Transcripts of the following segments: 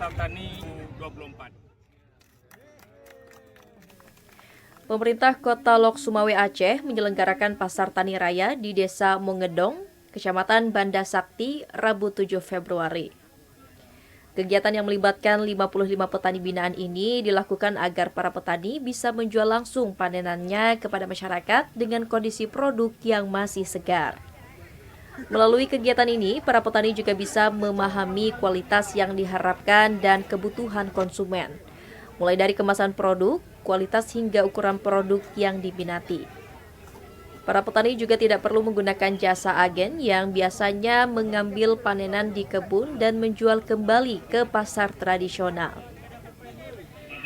Pasar Tani 24. Pemerintah Kota Lok Sumawe Aceh menyelenggarakan Pasar Tani Raya di Desa Mongedong, Kecamatan Banda Sakti, Rabu 7 Februari. Kegiatan yang melibatkan 55 petani binaan ini dilakukan agar para petani bisa menjual langsung panenannya kepada masyarakat dengan kondisi produk yang masih segar. Melalui kegiatan ini, para petani juga bisa memahami kualitas yang diharapkan dan kebutuhan konsumen, mulai dari kemasan produk, kualitas hingga ukuran produk yang diminati. Para petani juga tidak perlu menggunakan jasa agen yang biasanya mengambil panenan di kebun dan menjual kembali ke pasar tradisional.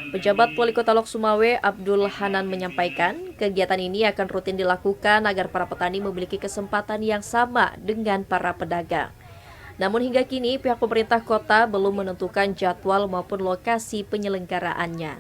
Pejabat Wali Kota Lok Sumawe, Abdul Hanan, menyampaikan kegiatan ini akan rutin dilakukan agar para petani memiliki kesempatan yang sama dengan para pedagang. Namun hingga kini pihak pemerintah kota belum menentukan jadwal maupun lokasi penyelenggaraannya.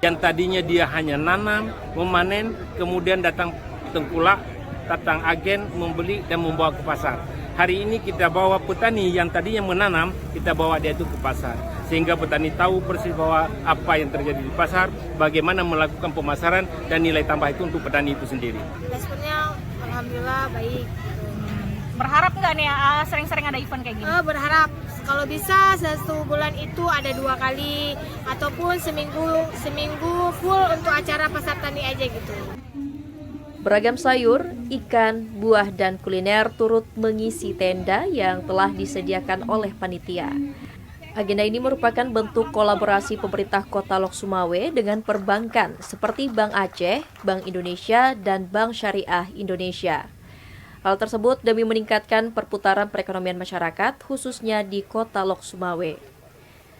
Yang tadinya dia hanya nanam, memanen, kemudian datang tengkulak, datang agen, membeli dan membawa ke pasar. Hari ini kita bawa petani yang tadinya menanam, kita bawa dia itu ke pasar. Sehingga petani tahu persis bahwa apa yang terjadi di pasar, bagaimana melakukan pemasaran dan nilai tambah itu untuk petani itu sendiri. Responnya alhamdulillah baik. Berharap nggak nih sering-sering ada event kayak gini? Berharap kalau bisa 1 bulan itu ada 2 kali ataupun seminggu full untuk acara pasar tani aja gitu. Beragam sayur, ikan, buah, dan kuliner turut mengisi tenda yang telah disediakan oleh panitia. Agenda ini merupakan bentuk kolaborasi pemerintah Kota Lok Sumawe dengan perbankan seperti Bank Aceh, Bank Indonesia, dan Bank Syariah Indonesia. Hal tersebut demi meningkatkan perputaran perekonomian masyarakat, khususnya di Kota Lok Sumawe.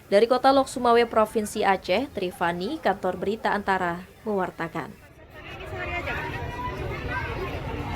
Dari Kota Lok Sumawe, Provinsi Aceh, Trifani, Kantor Berita Antara, mewartakan.